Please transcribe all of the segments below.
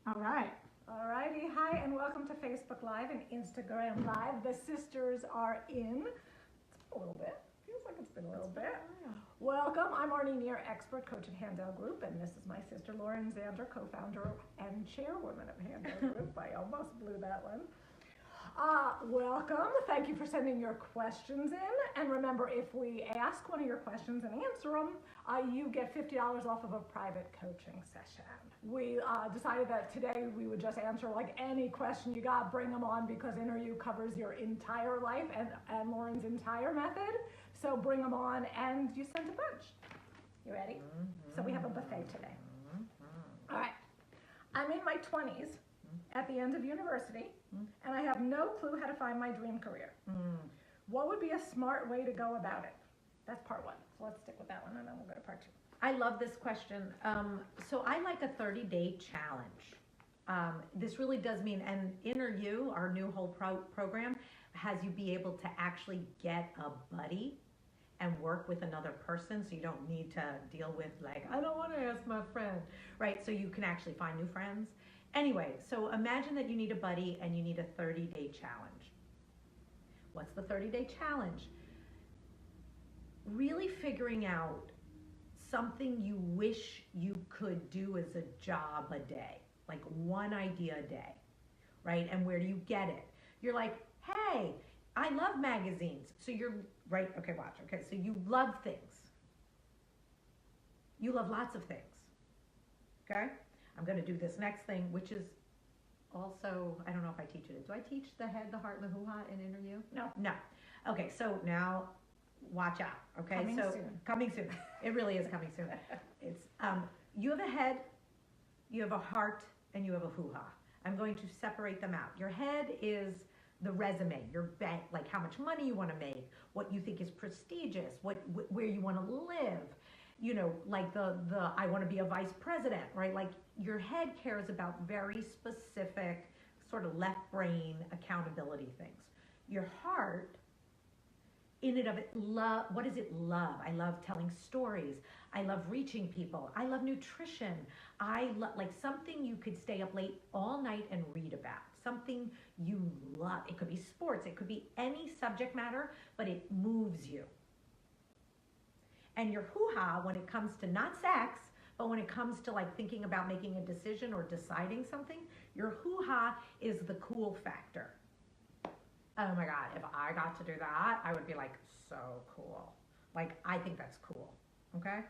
All right. Alrighty, hi and welcome to Facebook Live and Instagram Live. The sisters are in. It's a little bit. Feels like it's been a little bit. Welcome. I'm Marnie Nir, expert coach at Handel Group, and this is my sister Lauren Zander, co-founder and chairwoman of Handel Group. I almost blew that one. Welcome. Thank you for sending your questions in. And remember, if we ask one of your questions and answer them, you get $50 off of a private coaching session. We decided that today we would just answer like any question you got, bring them on, because Interview covers your entire life and Lauren's entire method. So bring them on, and you sent a bunch. You ready? Mm-hmm. So we have a buffet today. Mm-hmm. All right. I'm in my 20s. At the end of university, and I have no clue how to find my dream career. What would be a smart way to go about it? That's part one. So let's stick with that one, and then we'll go to part two. I love this question. So I like a 30-day challenge. This really does mean, and Interview, our new whole program, has you be able to actually get a buddy and work with another person, so you don't need to deal with like, I don't want to ask my friend, right? So you can actually find new friends. Anyway, so imagine that you need a buddy and you need a 30-day challenge. What's the 30-day challenge? Really figuring out something you wish you could do as a job a day, like one idea a day, right? And where do you get it? You're like, hey, I love magazines. So you're, right, okay, watch, okay, so you love things. You love lots of things, okay? I'm going to do this next thing, which is also, I don't know if I teach it. Do I teach the head, the heart, and the hoo-ha in Interview? No. No. Okay, so now watch out, okay? Coming soon. It really is coming soon. It's you have a head, you have a heart, and you have a hoo-ha. I'm going to separate them out. Your head is the resume, your bank, like how much money you want to make, what you think is prestigious, where you want to live. You know, like the I want to be a vice president, right? Like your head cares about very specific sort of left brain accountability things. Your heart, in and of it, what does it love? I love telling stories. I love reaching people. I love nutrition. I love like something you could stay up late all night and read about. Something you love. It could be sports. It could be any subject matter, but it moves you. And your hoo-ha, when it comes to not sex, but when it comes to like thinking about making a decision or deciding something, your hoo-ha is the cool factor. Oh my God, if I got to do that, I would be like, so cool. Like, I think that's cool, okay?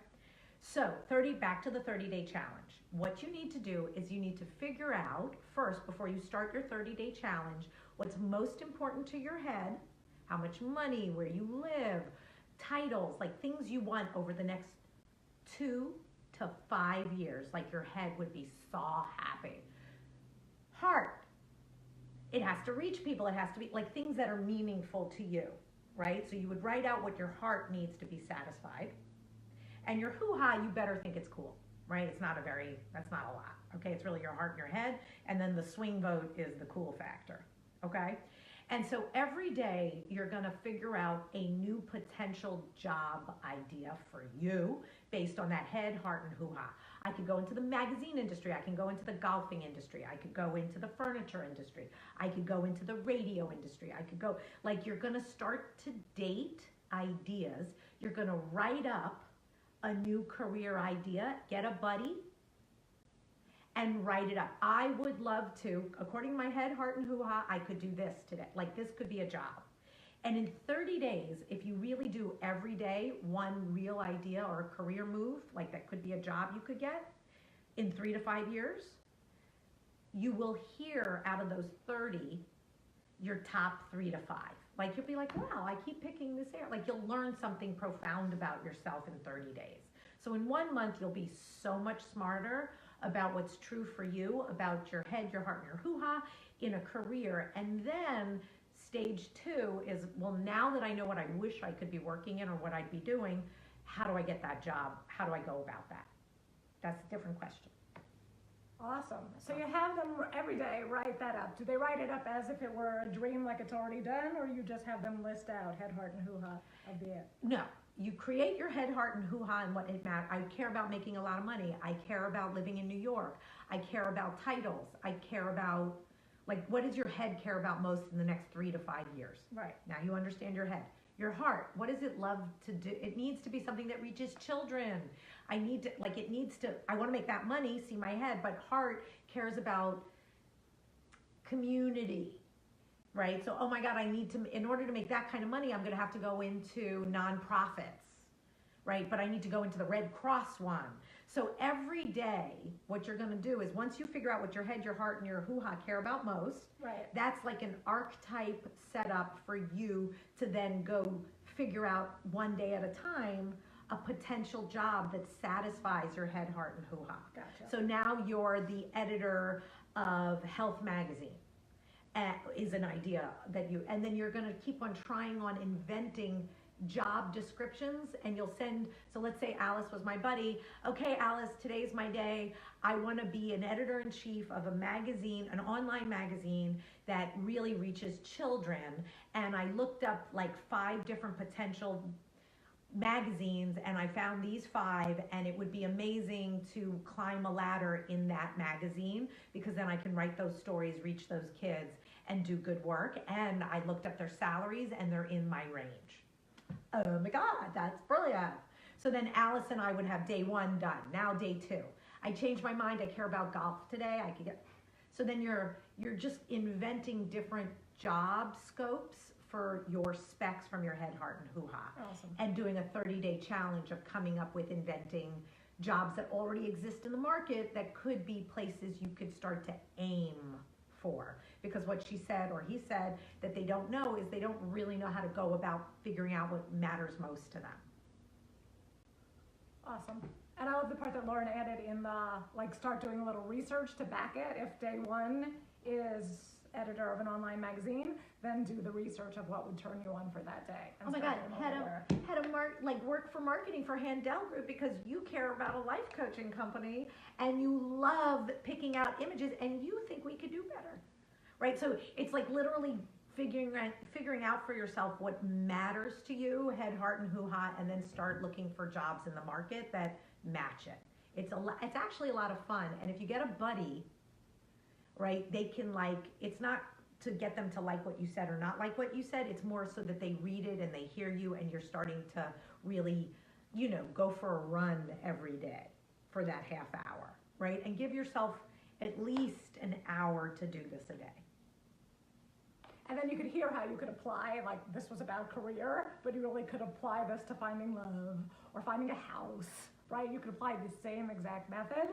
So back to the 30-day challenge. What you need to do is you need to figure out first, before you start your 30-day challenge, what's most important to your head, how much money, where you live, titles, like things you want over the next 2 to 5 years, like your head would be so happy. Heart, it has to reach people. It has to be like things that are meaningful to you, right? So you would write out what your heart needs to be satisfied. And your hoo-ha, you better think it's cool, right? That's not a lot, okay? It's really your heart and your head. And then the swing vote is the cool factor, okay? And so every day you're going to figure out a new potential job idea for you based on that head, heart, and hoo-ha. I could go into the magazine industry. I can go into the golfing industry. I could go into the furniture industry. I could go into the radio industry. I could go, like you're going to start to date ideas. You're going to write up a new career idea, get a buddy, and write it up. I would love to, according to my head, heart, and hoo-ha, I could do this today. Like this could be a job. And in 30 days, if you really do every day one real idea or a career move, like that could be a job you could get, in 3 to 5 years, you will hear out of those 30, your top 3 to 5. Like you'll be like, wow, I keep picking this area. Like you'll learn something profound about yourself in 30 days. So in 1 month, you'll be so much smarter about what's true for you, about your head, your heart, and your hoo-ha in a career. And then stage 2 is, well, now that I know what I wish I could be working in or what I'd be doing, how do I get that job? How do I go about that? That's a different question. Awesome. So you have them every day write that up. Do they write it up as if it were a dream, like it's already done, or you just have them list out head, heart, and hoo-ha of the it? No. you create your head, heart, and hoo-ha and what it matters. I care about making a lot of money. I care about living in New York. I care about titles. I care about, like, what does your head care about most in the next 3 to 5 years? Right. Now you understand your head. Your heart, what does it love to do? It needs to be something that reaches children. I want to make that money, see my head, but heart cares about community, right? So, oh my God, in order to make that kind of money, I'm going to have to go into nonprofits, right? But I need to go into the Red Cross one. So every day, what you're going to do is once you figure out what your head, your heart, and your hoo-ha care about most, Right. that's like an archetype setup for you to then go figure out one day at a time a potential job that satisfies your head, heart, and hoo-ha. Gotcha. So now you're the editor of Health Magazine. Is an idea and then you're going to keep on trying on inventing job descriptions, and you'll send, so let's say Alice was my buddy. Okay, Alice, today's my day. I want to be an editor-in-chief of a magazine, an online magazine that really reaches children, and I looked up like 5 different potential magazines, and I found these 5, and it would be amazing to climb a ladder in that magazine, because then I can write those stories, reach those kids, and do good work. And I looked up their salaries, and they're in my range. Oh my God, that's brilliant. So then Alice and I would have day 1 done. Now day 2. I changed my mind. I care about golf today. I could get. So then you're just inventing different job scopes for your specs from your head, heart, and hoo-ha. Awesome. And doing a 30-day challenge of coming up with inventing jobs that already exist in the market that could be places you could start to aim for. Because what she said, or he said, that they don't know is they don't really know how to go about figuring out what matters most to them. Awesome. And I love the part that Lauren added in the, like, start doing a little research to back it. If day 1 is editor of an online magazine, then do the research of what would turn you on for that day. Oh my God, work for marketing for Handel Group, because you care about a life coaching company and you love picking out images and you think we could do better, right? So it's like literally figuring out for yourself what matters to you, head, heart, and hoo-ha, and then start looking for jobs in the market that match it. It's actually a lot of fun, and if you get a buddy, right, they can it's not to get them to like what you said or not like what you said, it's more so that they read it and they hear you, and you're starting to really, go for a run every day for that half hour, right? And give yourself at least an hour to do this a day. And then you could hear how you could apply, like this was about career, but you really could apply this to finding love or finding a house, right? You could apply the same exact method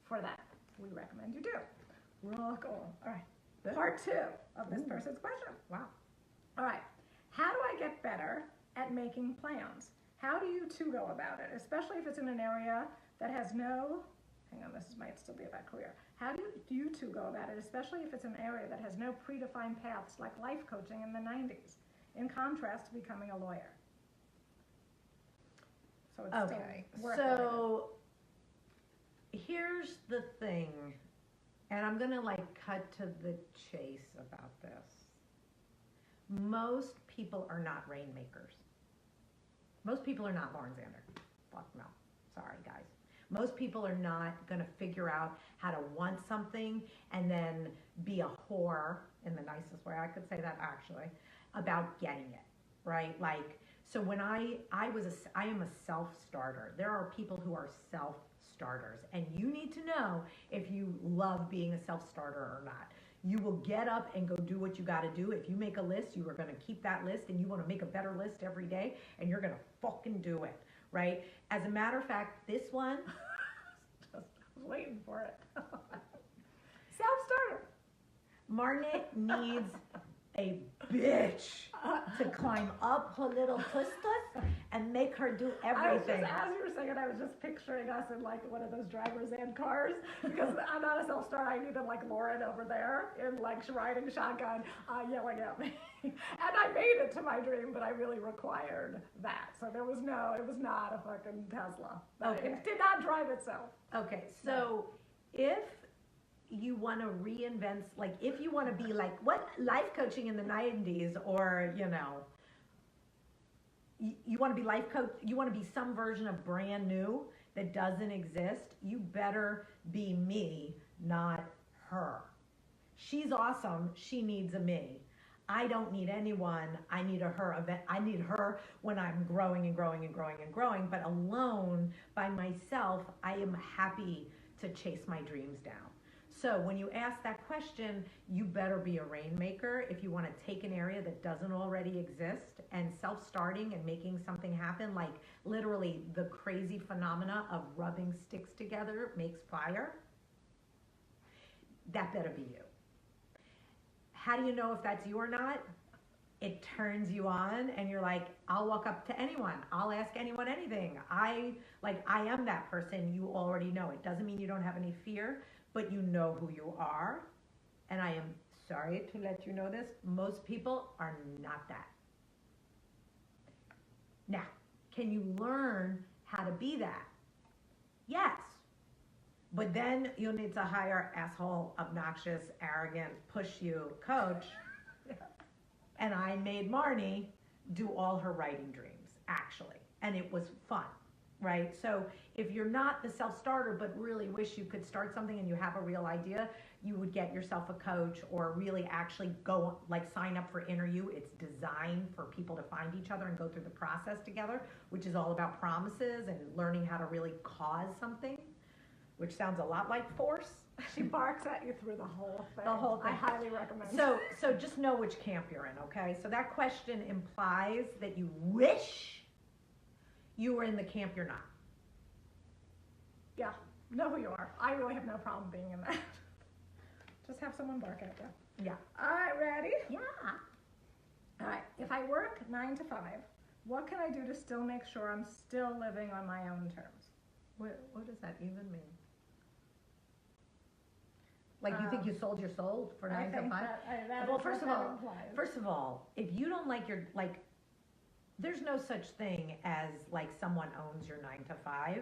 for that. We recommend you do. Rock on. All right. Part 2 of this person's question. Wow. All right. How do I get better at making plans? How do you 2 go about it, especially if it's in an area that has no, hang on, might still be about career. How do you 2 go about it, especially if it's an area that has no predefined paths like life coaching in the 90s, in contrast to becoming a lawyer? So it's okay. Still work So here's the thing, and I'm gonna cut to the chase about this. Most people are not rainmakers. Most people are not Lauren Zander. Fuck no. Sorry, guys. Most people are not going to figure out how to want something and then be a whore, in the nicest way I could say that actually, about getting it, right? So when I am a self-starter. There are people who are self-starters, and you need to know if you love being a self-starter or not. You will get up and go do what you got to do. If you make a list, you are going to keep that list, and you want to make a better list every day, and you're going to fucking do it, right? As a matter of fact, this one, just waiting for it. Self-starter. Marnie needs a bitch to climb up her little tustus and make her do everything. As you were saying it, I was just picturing us in one of those driver's ed cars, because I'm not a self-starter. I needed Lauren over there in riding shotgun, yelling at me. And I made it to my dream, but I really required that. So it was not a fucking Tesla. Okay. It did not drive itself. Okay, so if you want to reinvent, if you want to be what life coaching in the 90s, or, you want to be life coach, you want to be some version of brand new that doesn't exist, you better be me, not her. She's awesome. She needs a me. I don't need anyone. I need a her event. I need her when I'm growing and growing and growing and growing. But alone by myself, I am happy to chase my dreams down. So when you ask that question, you better be a rainmaker if you want to take an area that doesn't already exist and self-starting and making something happen, like literally the crazy phenomena of rubbing sticks together makes fire. That better be you. How do you know if that's you or not? It turns you on and you're like, I'll walk up to anyone. I'll ask anyone anything. I am that person. You already know. It doesn't mean you don't have any fear, but you know who you are. And I am sorry to let you know this. Most people are not that. Now, can you learn how to be that? Yes. But then you'll need to hire asshole, obnoxious, arrogant, push you coach. And I made Marnie do all her writing dreams, actually. And it was fun, right? So if you're not the self-starter, but really wish you could start something and you have a real idea, you would get yourself a coach or really actually go, like sign up for interview. It's designed for people to find each other and go through the process together, which is all about promises and learning how to really cause something, which sounds a lot like force. She barks at you through the whole thing. The whole thing. I highly recommend. So just know which camp you're in, okay? So that question implies that you wish you were in the camp you're not. Yeah, know who you are. I really have no problem being in that. Just have someone bark at you. Yeah. All right, ready? Yeah. All right, if I work 9 to 5, what can I do to still make sure I'm still living on my own terms? What does that even mean? Like you think you sold your soul for 9 to 5? Well, first of all, if you don't like your, like, there's no such thing as like someone owns your 9 to 5.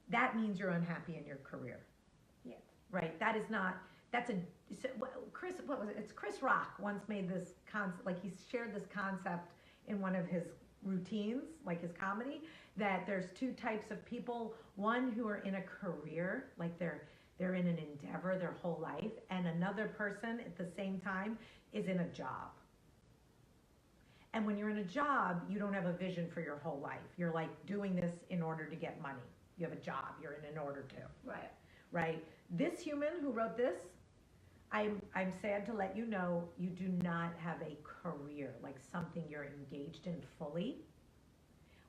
That means you're unhappy in your career. Yeah. Right? That is not, that's a, Chris, what was it? It's Chris Rock once made this concept, like he shared this concept in one of his routines, like his comedy, that there's two types of people. One who are in a career, like they're in an endeavor their whole life, and another person at the same time is in a job. And when you're in a job, you don't have a vision for your whole life. You're like doing this in order to get money. You have a job, you're in order to. Right. Right? This human who wrote this, I'm sad to let you know, you do not have a career, like something you're engaged in fully,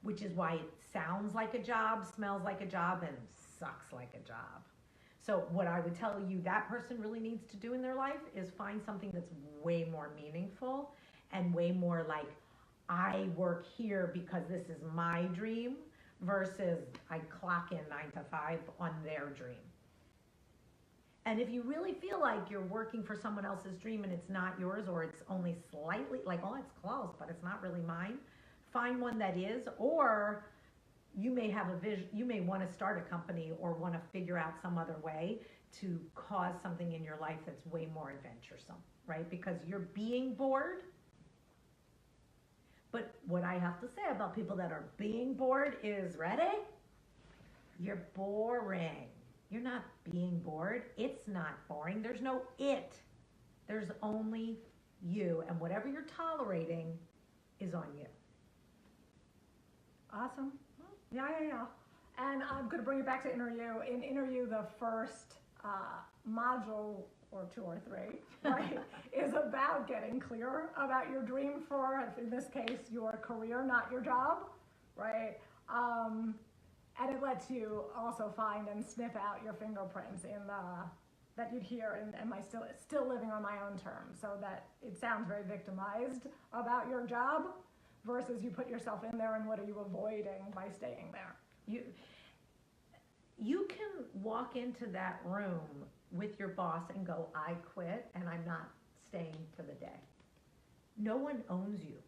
which is why it sounds like a job, smells like a job, and sucks like a job. So what I would tell you that person really needs to do in their life is find something that's way more meaningful and way more like, I work here because this is my dream versus I clock in 9 to 5 on their dream. And if you really feel like you're working for someone else's dream and it's not yours, or it's only slightly like, oh, it's close, but it's not really mine, find one that is. Or you may have a vision, you may want to start a company or want to figure out some other way to cause something in your life that's way more adventuresome, right? Because you're being bored. But what I have to say about people that are being bored is, ready? You're boring. You're not being bored. It's not boring. There's no it. There's only you. And whatever you're tolerating is on you. Awesome. Yeah. And I'm going to bring you back to interview. In interview, the first module, or 2 or 3, right, is about getting clear about your dream for, in this case, your career, not your job, right? And it lets you also find and sniff out your fingerprints in that you'd hear, am I still living on my own terms? So that it sounds very victimized about your job versus you put yourself in there and what are you avoiding by staying there? You can walk into that room with your boss and go, I quit and I'm not staying for the day. No one owns you.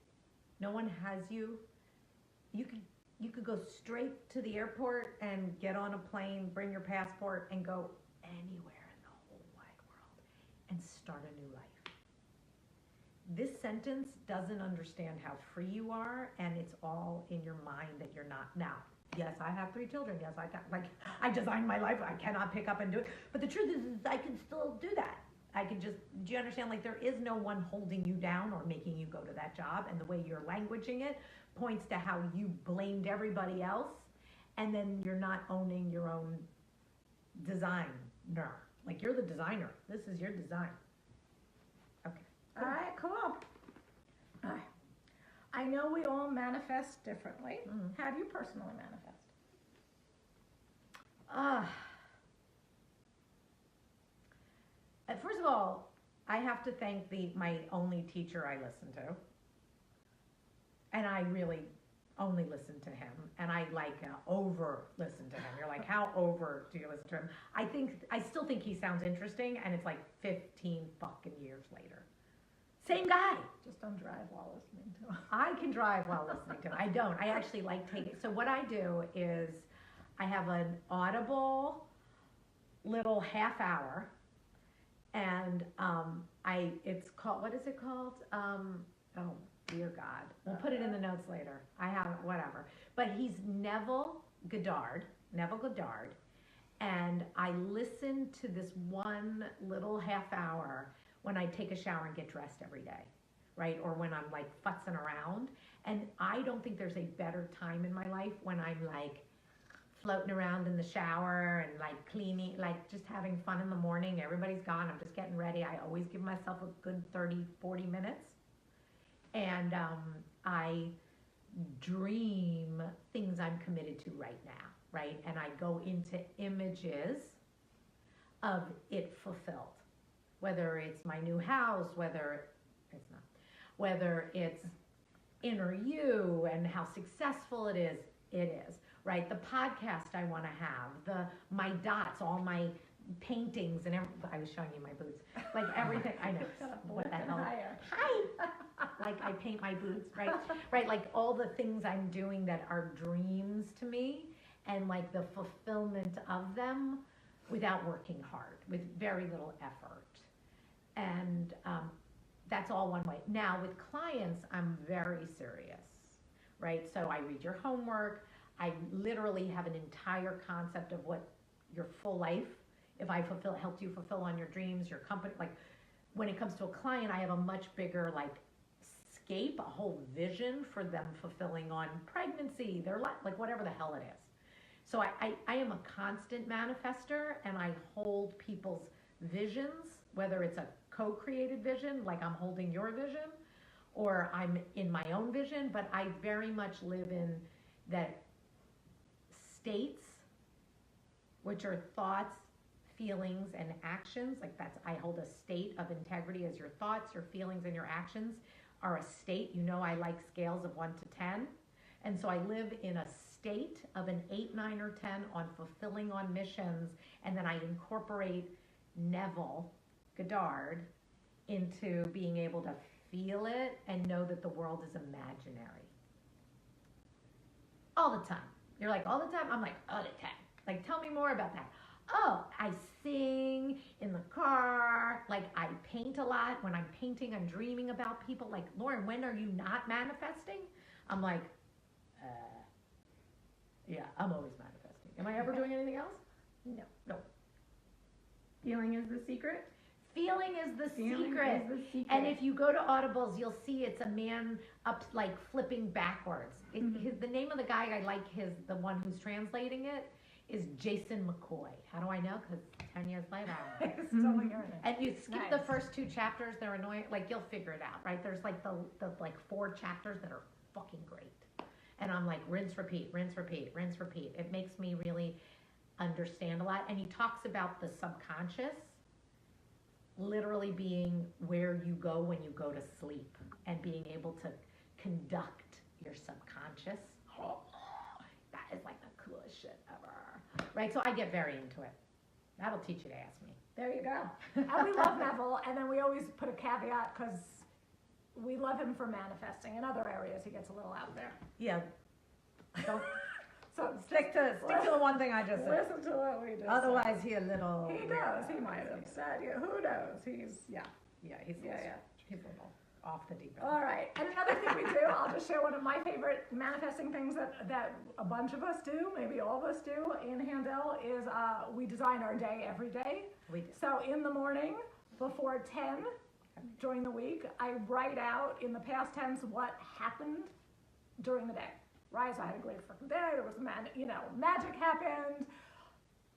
No one has you. You could go straight to the airport and get on a plane, bring your passport, and go anywhere in the whole wide world and start a new life. this sentence doesn't understand how free you are, and it's all in your mind that you're not. Now, yes, I have 3 children. Yes, I designed my life. I cannot pick up and do it. But the truth is I can still do that. I can just, do you understand? Like, there is no one holding you down or making you go to that job. And the way you're languaging it points to how you blamed everybody else. And then you're not owning your own designer. Like, you're the designer. This is your design. Okay. All right, cool. All right. I know we all manifest differently. Mhm. How do you personally manifest? First of all, I have to thank my only teacher I listen to. And I really only listen to him. And I over listen to him. You're like, how over do you listen to him? I still think he sounds interesting, and it's like 15 fucking years later. Same guy. Just don't drive while listening to him. I can drive while listening to him. I don't. I actually like taking. So what I do is I have an Audible little half hour, and it's called, what is it called? Oh dear God. We'll put it in the notes later. I have it, whatever. But he's Neville Goddard, and I listen to this one little half hour when I take a shower and get dressed every day, right? Or when I'm like futzing around. And I don't think there's a better time in my life when I'm like floating around in the shower and like cleaning, like just having fun in the morning. Everybody's gone. I'm just getting ready. I always give myself a good 30, 40 minutes. And I dream things I'm committed to right now, right? And I go into images of it fulfilled. Whether it's my new house, whether it's inner you and how successful it is, right? The podcast I want to have, my dots, all my paintings, and I was showing you my boots, like everything. I know. What the hell? Hi. Like I paint my boots, right? Right, like all the things I'm doing that are dreams to me, and like the fulfillment of them without working hard, with very little effort. And that's all one way. Now with clients, I'm very serious, right? So I read your homework. I literally have an entire concept of what your full life, if I helped you fulfill on your dreams, your company, like when it comes to a client, I have a much bigger like scape, a whole vision for them fulfilling on pregnancy, their life, like whatever the hell it is. So I am a constant manifester, and I hold people's visions, whether it's a co-created vision, like I'm holding your vision, or I'm in my own vision, but I very much live in that states, which are thoughts, feelings, and actions. Like I hold a state of integrity as your thoughts, your feelings, and your actions are a state. You know I like scales of 1 to 10. And so I live in a state of an 8, 9, or 10 on fulfilling on missions, and then I incorporate Neville Goddard into being able to feel it and know that the world is imaginary. All the time. You're like, all the time? I'm like, all the time. Like, tell me more about that. Oh, I sing in the car. Like, I paint a lot. When I'm painting, I'm dreaming about people. Like, Lauren, when are you not manifesting? I'm like, yeah, I'm always manifesting. Am I ever doing anything else? No. Feeling is the secret? Feeling is the Feeling secret. is the secret. And if you go to Audibles, you'll see it's a man up, like, flipping backwards. The name of the guy I like, the one who's translating it, is Jason McCoy. How do I know? Because 10 years later. Still hearing it. And you skip the Nice. first 2 chapters, they're annoying. Like, you'll figure it out, right? There's like the 4 chapters that are fucking great. And I'm like, rinse, repeat, rinse, repeat, rinse, repeat. It makes me really understand a lot. And he talks about the subconscious literally being where you go when you go to sleep, and being able to conduct your subconscious. That is like the coolest shit ever. Right? So I get very into it. That'll teach you to ask me. There you go. And we love Neville, and then we always put a caveat because we love him for manifesting. In other areas, he gets a little out there. Yeah. Don't So stick to the one thing I just said. listen to what we just Otherwise, he a little. said. He does. He might have said, yeah, who knows? He's, Yeah, he's Yeah, he's a little. off the deep end. All right, and another thing we do, I'll just share one of my favorite manifesting things that a bunch of us do, maybe all of us do in Handel, is we design our day every day. We do. So in the morning, before 10, during the week, I write out in the past tense what happened during the day, right? So I had a great freaking day, there was, magic happened,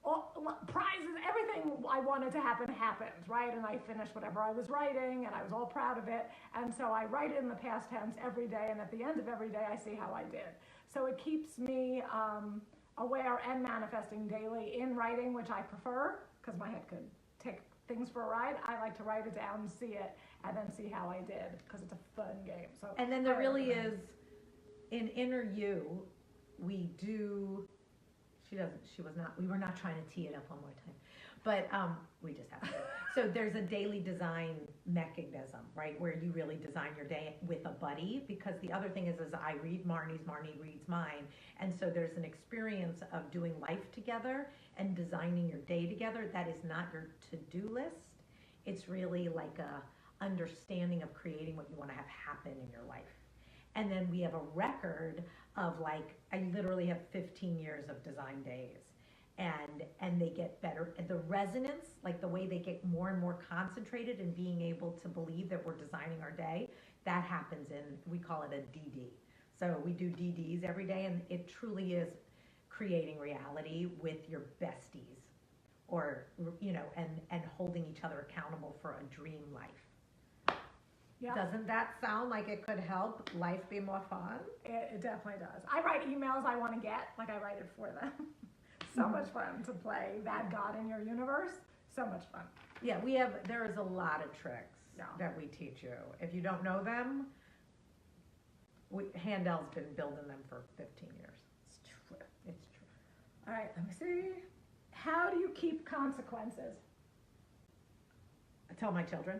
all, prizes, everything I wanted to happen happened, right? And I finished whatever I was writing, and I was all proud of it. And so I write it in the past tense every day, and at the end of every day, I see how I did. So it keeps me aware and manifesting daily in writing, which I prefer, because my head could take things for a ride. I like to write it down, see it, and then see how I did, because it's a fun game. So and then there really is, in Inner You, we do. We were not trying to tee it up one more time, but we just have to. So there's a daily design mechanism, right, where you really design your day with a buddy, because the other thing is I read Marnie's, Marnie reads mine, and so there's an experience of doing life together and designing your day together. That is not your to-do list. It's really like a understanding of creating what you want to have happen in your life. And then we have a record of I literally have 15 years of design days, and they get better. And the resonance, the way they get more and more concentrated in being able to believe that we're designing our day, that happens we call it a DD. So we do DDs every day, and it truly is creating reality with your besties, or, and holding each other accountable for a dream life. Yeah. Doesn't that sound like it could help life be more fun? It definitely does. I write emails I want to get, I write it for them. So much fun to play that God in your universe. So much fun. Yeah, there is a lot of tricks that we teach you. If you don't know them, Handel's been building them for 15 years. It's true. It's true. All right, let me see. How do you keep consequences? Tell my children,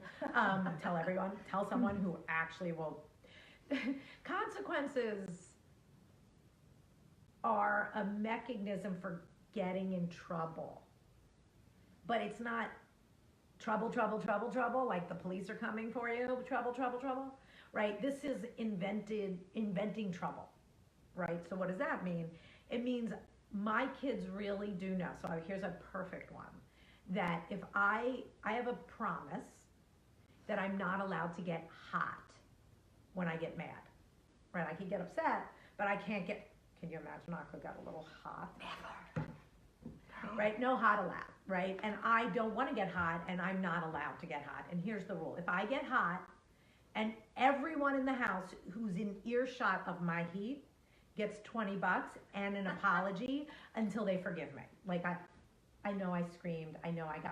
tell everyone, tell someone who actually will. Consequences are a mechanism for getting in trouble, but it's not trouble, like the police are coming for you, trouble, right? This is inventing trouble, right? So what does that mean? It means my kids really do know. So here's a perfect one. That if I have a promise that I'm not allowed to get hot when I get mad, right? I can get upset, but I can't get, can you imagine I could get a little hot? Never. Right? No hot allowed, right? And I don't want to get hot, and I'm not allowed to get hot. And here's the rule. If I get hot, and everyone in the house who's in earshot of my heat gets $20 and an apology until they forgive me. I know I screamed. I know I'm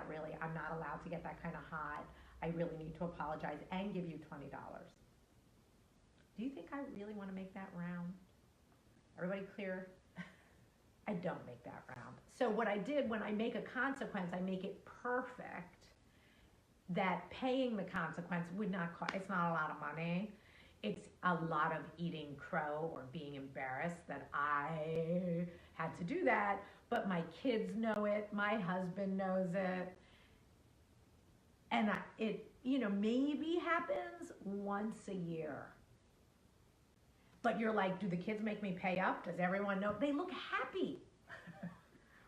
not allowed to get that kind of hot. I really need to apologize and give you $20. Do you think I really want to make that round? Everybody clear? I don't make that round. So what I did, when I make a consequence, I make it perfect, that paying the consequence would not cost, it's not a lot of money. It's a lot of eating crow or being embarrassed that I had to do that. But my kids know it, my husband knows it, and it maybe happens once a year. But you're like, do the kids make me pay up? Does everyone know? They look happy,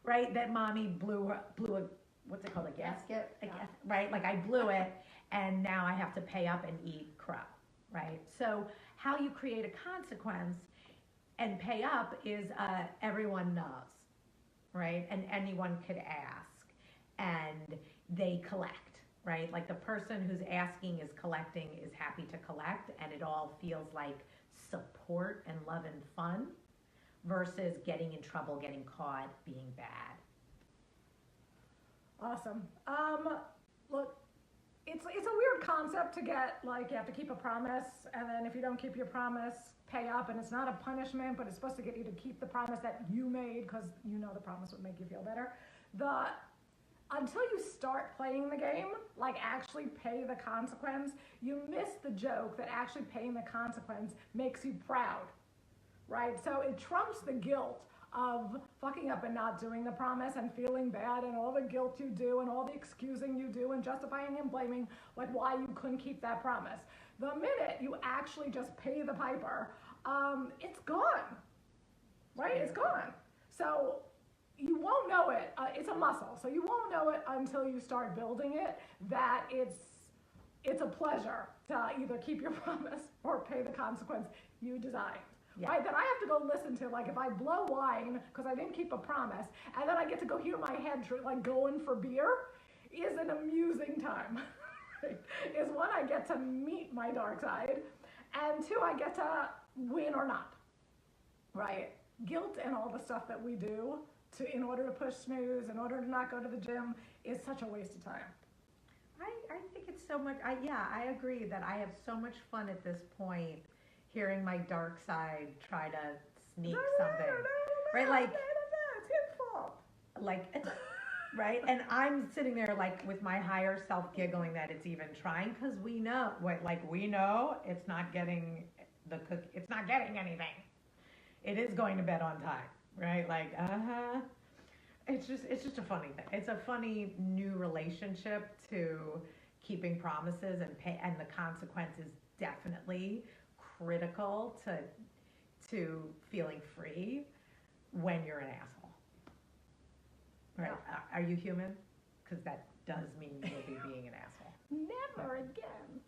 right? That mommy blew a what's it called, a gasket? Right? I blew it, and now I have to pay up and eat crow, right? So how you create a consequence and pay up is everyone knows. Right? And anyone could ask, and they collect, right? The person who's asking is collecting is happy to collect, and it all feels like support and love and fun versus getting in trouble, getting caught, being bad. Awesome. Look, it's a weird concept to get, you have to keep a promise, and then if you don't keep your promise, pay up, and it's not a punishment, but it's supposed to get you to keep the promise that you made, because the promise would make you feel better. Until you start playing the game, actually pay the consequence, you miss the joke that actually paying the consequence makes you proud, right? So it trumps the guilt of fucking up and not doing the promise and feeling bad and all the guilt you do and all the excusing you do and justifying and blaming why you couldn't keep that promise. The minute you actually just pay the piper, it's gone, right? It's gone. So you won't know it. It's a muscle, so you won't know it until you start building it, that it's a pleasure to either keep your promise or pay the consequence you designed. Yeah. Right? Then I have to go listen to, like, if I blow wine because I didn't keep a promise, and then I get to go hear my head like going for beer, is an amusing time. Is one, I get to meet my dark side, and two, I get to win or not. Right? Guilt and all the stuff that we do in order to push snooze, in order to not go to the gym, is such a waste of time. I think it's so much, I agree that I have so much fun at this point hearing my dark side try to sneak something. Right, like, it's his fault. like, right? And I'm sitting there like with my higher self giggling that it's even trying, because we know it's not getting it's not getting anything. It is going to bed on time, right? Like, it's just a funny thing. It's a funny new relationship to keeping promises and the consequence is definitely critical to feeling free when you're an asshole. Right? Are you human? Because that does mean you'll be being an asshole. Never again.